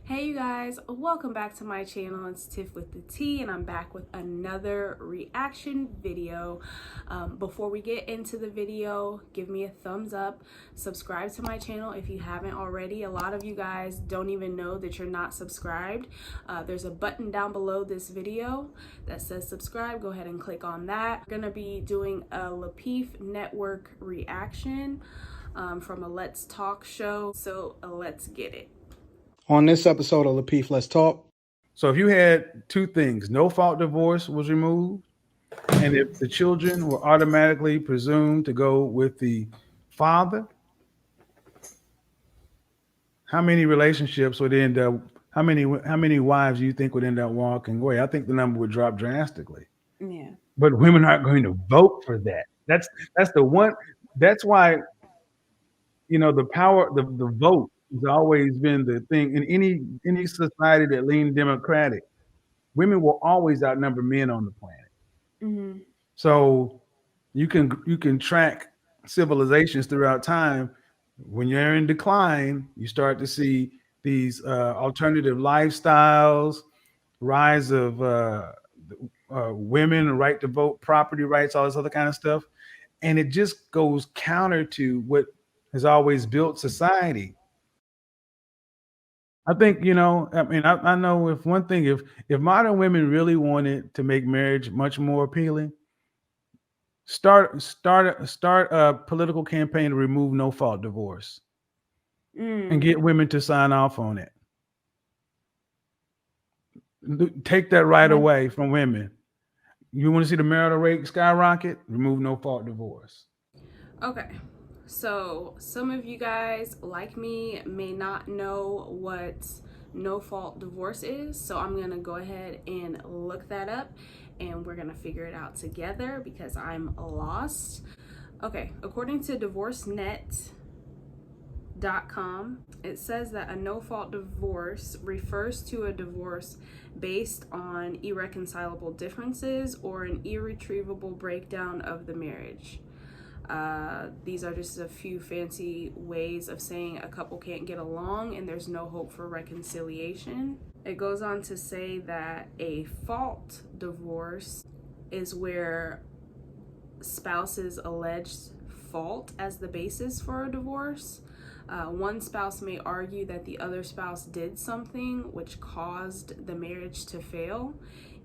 Hey you guys, welcome back to my channel. It's Tiff with the T, and I'm back with another reaction video. Before we get into the video, give me a thumbs up, subscribe to my channel if you haven't already. A lot of you guys don't even know that you're not subscribed. There's a button down below this video that says subscribe. Go ahead and click on that. We're gonna be doing a Lapeef network reaction from a Let's Talk show, so let's get it. On this episode of Lapeef, Let's Talk. So if you had two things, no fault divorce was removed, and if the children were automatically presumed to go with the father, how many relationships would end up? How many wives do you think would end up walking away? I think the number would drop drastically. Yeah. But women aren't going to vote for that. That's the one. That's why the power, the vote has always been the thing in any society that leaned democratic. Women will always outnumber men on the planet. Mm-hmm. So you can track civilizations throughout time. When you're in decline, you start to see these alternative lifestyles, rise of women, right to vote, property rights, all this other kind of stuff, and it just goes counter to what has always built society. I think, I know if one thing, if modern women really wanted to make marriage much more appealing, start a political campaign to remove no fault divorce and get women to sign off on it. Take that right away from women. You want to see the marital rate skyrocket? Remove no fault divorce. Okay. So some of you guys, like me, may not know what no fault divorce is. So I'm going to go ahead and look that up, and we're going to figure it out together because I'm lost. Okay. According to divorcenet.com, it says that a no fault divorce refers to a divorce based on irreconcilable differences or an irretrievable breakdown of the marriage. These are just a few fancy ways of saying a couple can't get along and there's no hope for reconciliation. It goes on to say that a fault divorce is where spouses allege fault as the basis for a divorce. One spouse may argue that the other spouse did something which caused the marriage to fail.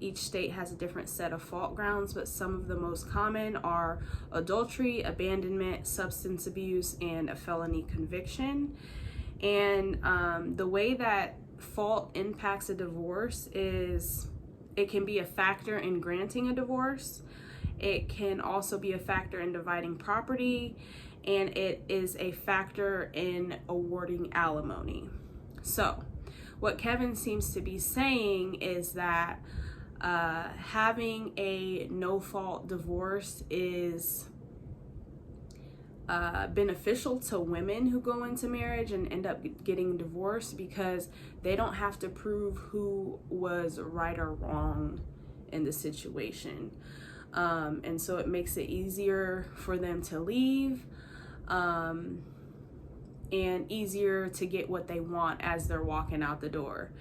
Each state has a different set of fault grounds, but some of the most common are adultery, abandonment, substance abuse, and a felony conviction. And the way that fault impacts a divorce is it can be a factor in granting a divorce. It can also be a factor in dividing property, and it is a factor in awarding alimony. So what Kevin seems to be saying is that having a no-fault divorce is beneficial to women who go into marriage and end up getting divorced because they don't have to prove who was right or wrong in the situation. And so it makes it easier for them to leave, and easier to get what they want as they're walking out the door,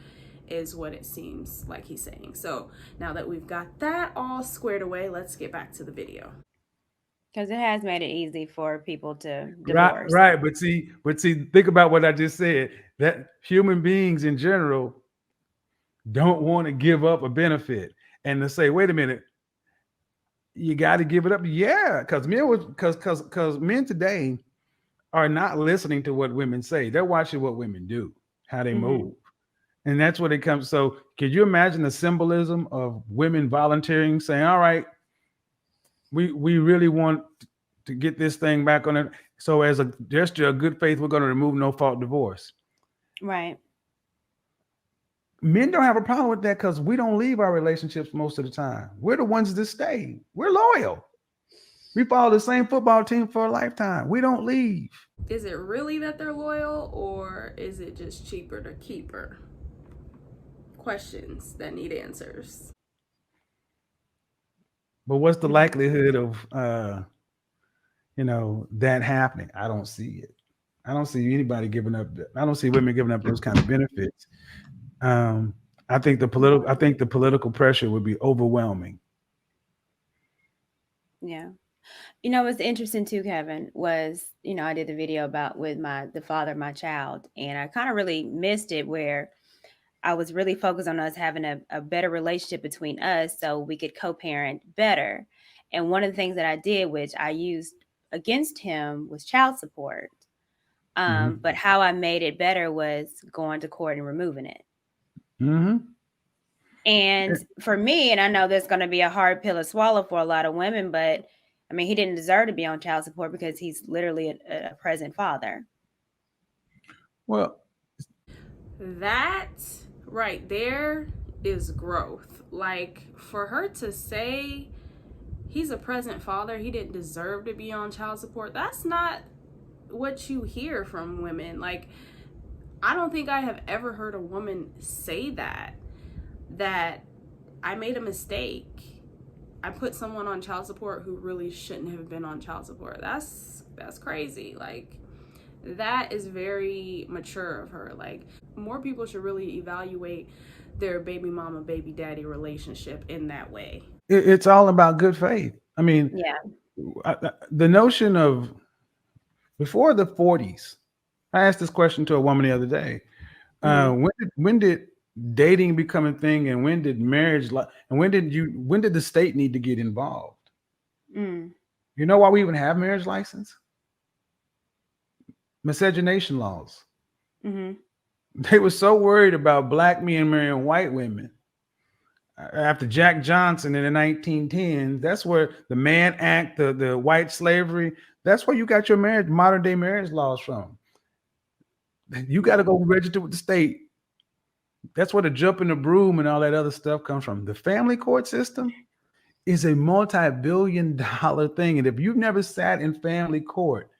is what it seems like he's saying. So now that we've got that all squared away, let's get back to the video. Because it has made it easy for people to divorce. Right. But see, think about what I just said. That human beings in general don't want to give up a benefit, and to say, wait a minute, you got to give it up. Yeah, because men today are not listening to what women say. They're watching what women do, how they move. And that's what it comes. So could you imagine the symbolism of women volunteering, saying, all right, we really want to get this thing back on it. So as a gesture of good faith, we're going to remove no fault divorce. Right. Men don't have a problem with that because we don't leave our relationships most of the time. We're the ones that stay. We're loyal. We follow the same football team for a lifetime. We don't leave. Is it really that they're loyal, or is it just cheaper to keep her? Questions that need answers. But what's the likelihood of that happening? I don't see it. I don't see anybody giving up. I don't see women giving up those kind of benefits Um, I think the political pressure would be overwhelming. Yeah. What's interesting too, Kevin, was, I did the video about with the father of my child, and I kind of really missed it where I was really focused on us having a better relationship between us so we could co-parent better. And one of the things that I did, which I used against him, was child support. Mhm. But how I made it better was going to court and removing it. Mhm. And for me, and I know that's going to be a hard pill to swallow for a lot of women, but I mean, he didn't deserve to be on child support because he's literally a present father. Well, That right there is growth. Like, for her to say he's a present father, he didn't deserve to be on child support, that's not what you hear from women. Like, I don't think I have ever heard a woman say that I made a mistake. I put someone on child support who really shouldn't have been on child support. That's crazy. Like, that is very mature of her. Like, more people should really evaluate their baby mama baby daddy relationship in that way. it's all about good faith. I mean, Yeah. the notion of before the 40s. I asked this question to a woman the other day. Mm-hmm. When did dating become a thing, and when did marriage and when did the state need to get involved? Mm. You know why we even have marriage license? Miscegenation laws. Mm-hmm. They were so worried about black men marrying white women after Jack Johnson in the 1910s. That's where the Mann Act, the white slavery, that's where you got your modern day marriage laws from. You got to go register with the state. That's where the jump in the broom and all that other stuff comes from. The family court system is a multi-billion-dollar thing. And if you've never sat in family court,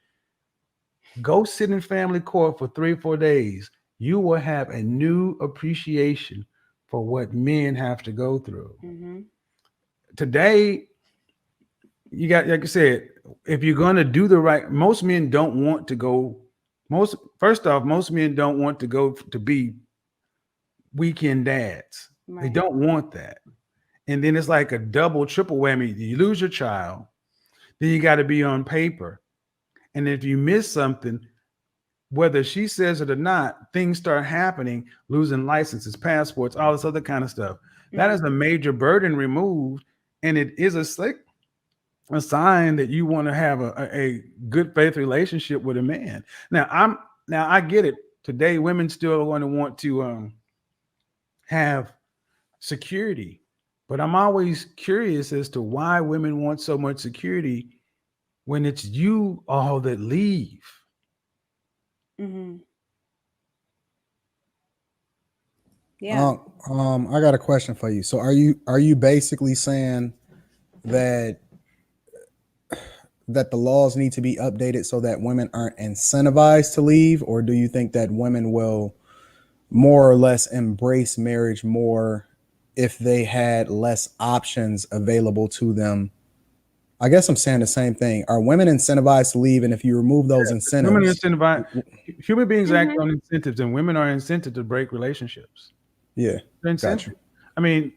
go sit in family court for 3 or 4 days. You will have a new appreciation for what men have to go through. Mm-hmm. Today, you got, like I said, if you're going to do the right, most men don't want to go. First off, most men don't want to go to be weekend dads. They Right. don't want that. And then it's like a double, triple whammy. You lose your child, then you got to be on paper. And if you miss something, whether she says it or not, things start happening, losing licenses, passports, all this other kind of stuff. That is a major burden removed. And it is a sign that you want to have a good faith relationship with a man. Now I get it. Today, women still want to have security, but I'm always curious as to why women want so much security when it's you all that leave. Mm-hmm. Yeah. I got a question for you. So are you basically saying that the laws need to be updated so that women aren't incentivized to leave, or do you think that women will more or less embrace marriage more if they had less options available to them? I guess I'm saying the same thing. Are women incentivized to leave? And if you remove those Women are incentives, incentivized. Human beings act Mm-hmm. on incentives, and women are incented to break relationships. yeah, They're got you. incented. I mean,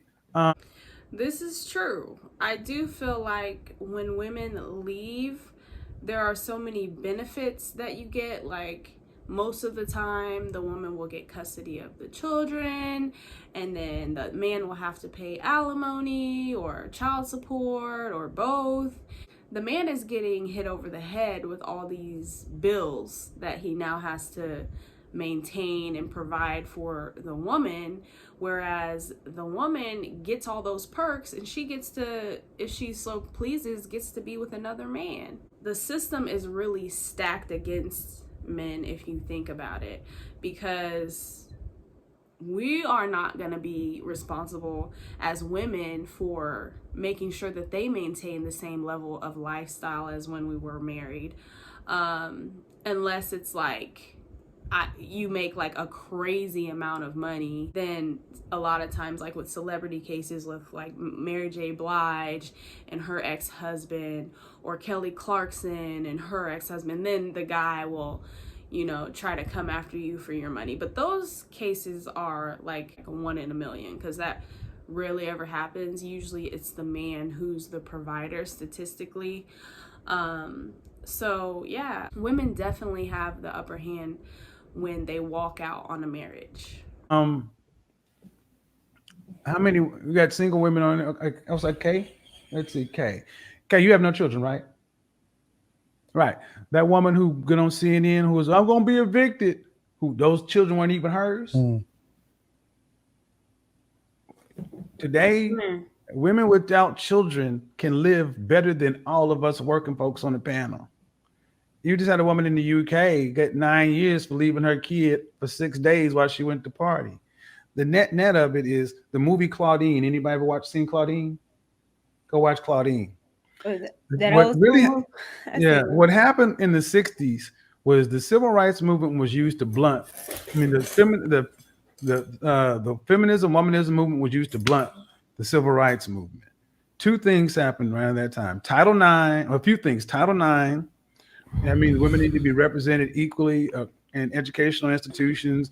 This is true. I do feel like when women leave, there are so many benefits that you get. Like, most of the time, the woman will get custody of the children, and then the man will have to pay alimony or child support or both. The man is getting hit over the head with all these bills that he now has to maintain and provide for the woman, whereas the woman gets all those perks and she gets to, if she so pleases, gets to be with another man. The system is really stacked against men if you think about it, because we are not going to be responsible as women for making sure that they maintain the same level of lifestyle as when we were married, unless it's like you make like a crazy amount of money. Then a lot of times, like with celebrity cases with like Mary J. Blige and her ex-husband, or Kelly Clarkson and her ex-husband, then the guy will, try to come after you for your money. But those cases are like 1 in a million, because that rarely ever happens. Usually it's the man who's the provider statistically. So yeah, women definitely have the upper hand when they walk out on a marriage. How many we got single women on? I was like, K. Let's see, K. K, you have no children, right? Right. That woman who got on CNN who was, I'm gonna be evicted. Who those children weren't even hers. Mm. Today, women without children can live better than all of us working folks on the panel. You just had a woman in the UK get 9 years for leaving her kid for 6 days while she went to party. The net of it is the movie Claudine. Anybody ever seen Claudine? Go watch Claudine. That What old really, school? yeah, what happened in the 60s was the civil rights movement was used to blunt. I mean, the feminism, womanism movement was used to blunt the civil rights movement. Two things happened around that time. Title IX, or a few things. Title IX, that means women need to be represented equally in educational institutions,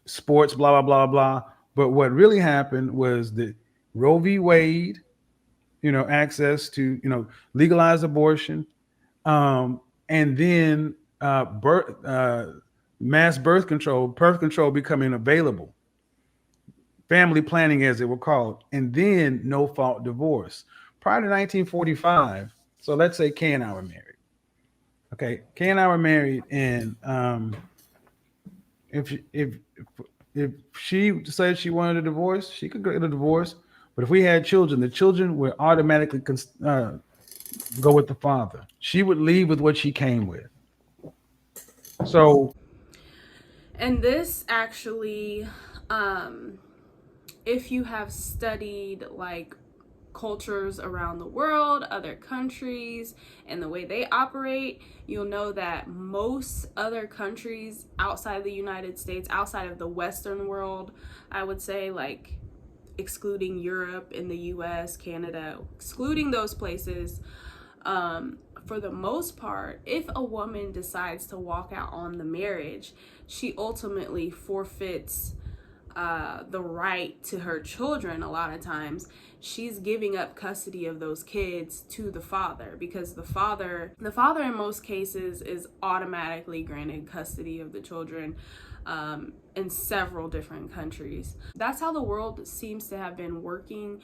sports, blah, blah, blah, blah. But what really happened was the Roe v. Wade, access to, legalize abortion, and then mass birth control becoming available, family planning as it were called, and then no fault divorce. Prior to 1945, so let's say Kay and I were married. Okay, Kay and I were married, and if she said she wanted a divorce, she could get a divorce. But if we had children, the children would automatically go with the father. She would leave with what she came with. So, And this actually, if you have studied like cultures around the world, other countries, and the way they operate, you'll know that most other countries outside the United States, outside of the Western world, I would say, like excluding Europe and the US, Canada, excluding those places, for the most part, if a woman decides to walk out on the marriage, she ultimately forfeits the right to her children. A lot of times she's giving up custody of those kids to the father, because the father in most cases is automatically granted custody of the children in several different countries. That's how the world seems to have been working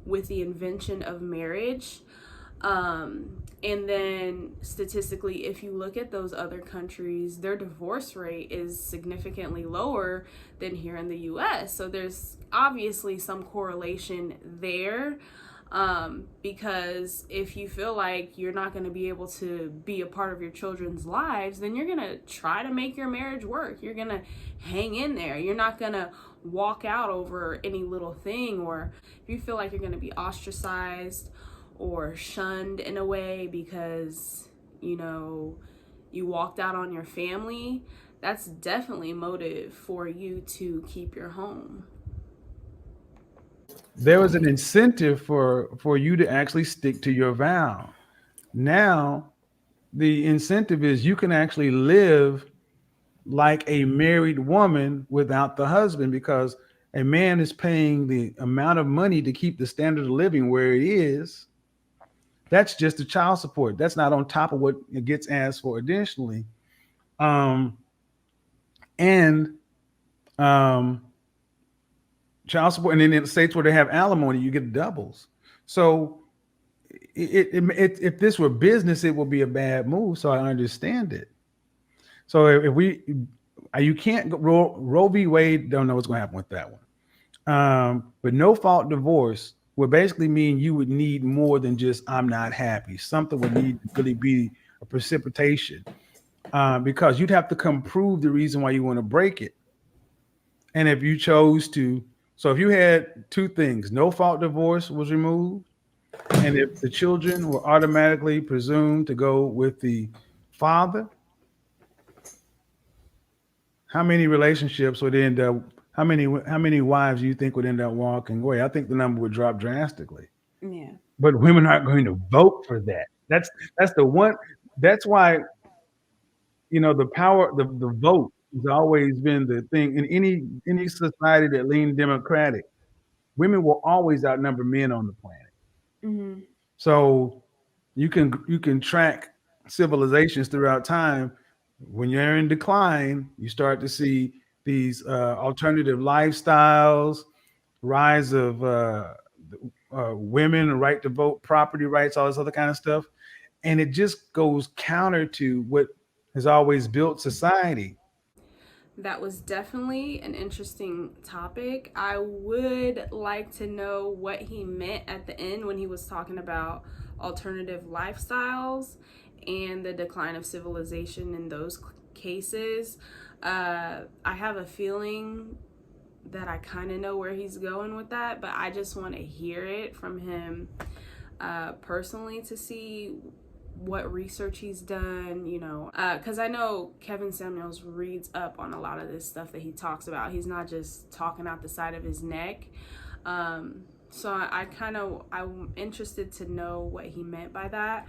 with the invention of marriage. And then statistically, if you look at those other countries, their divorce rate is significantly lower than here in the US. So there's obviously some correlation there. Because if you feel like you're not going to be able to be a part of your children's lives, then you're going to try to make your marriage work. You're going to hang in there. You're not going to walk out over any little thing, or if you feel like you're going to be ostracized or shunned in a way because you walked out on your family, that's definitely motive for you to keep your home. there was an incentive for you to actually stick to your vow. Now the incentive is you can actually live like a married woman without the husband, because a man is paying the amount of money to keep the standard of living where it is. That's just the child support. That's not on top of what it gets asked for additionally. And child support, and then in the states where they have alimony, you get doubles. So if this were business, it would be a bad move. So I understand it. So you can't go, Roe v. Wade, don't know what's going to happen with that one. But no fault divorce would basically mean you would need more than just I'm not happy. Something would need to really be a precipitation, because you'd have to come prove the reason why you want to break it. And if you chose to, so if you had two things, no fault divorce was removed, and if the children were automatically presumed to go with the father, how many relationships would end up, how many wives do you think would end up walking away? I think the number would drop drastically. Yeah. But women aren't going to vote for that. That's the one. That's why the power, the vote has always been the thing in any society that leaned democratic. Women will always outnumber men on the planet. Mm-hmm. So you can track civilizations throughout time. When you're in decline, you start to see these alternative lifestyles, rise of women, right to vote, property rights, all this other kind of stuff, and it just goes counter to what has always built society. That was definitely an interesting topic. I would like to know what he meant at the end when he was talking about alternative lifestyles and the decline of civilization in those cases. I have a feeling that I kind of know where he's going with that, but I just want to hear it from him personally to see what research he's done, because I know Kevin Samuels reads up on a lot of this stuff that he talks about. He's not just talking out the side of his neck. So I'm interested to know what he meant by that.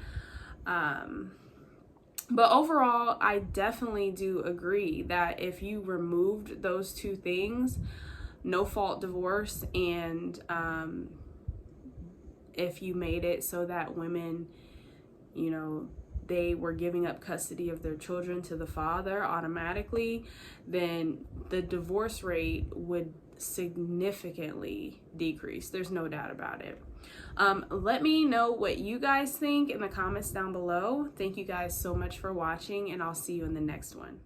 But overall, I definitely do agree that if you removed those two things, no fault divorce, and if you made it so that women, they were giving up custody of their children to the father automatically, then the divorce rate would significantly decrease. There's no doubt about it. Let me know what you guys think in the comments down below. Thank you guys so much for watching, and I'll see you in the next one.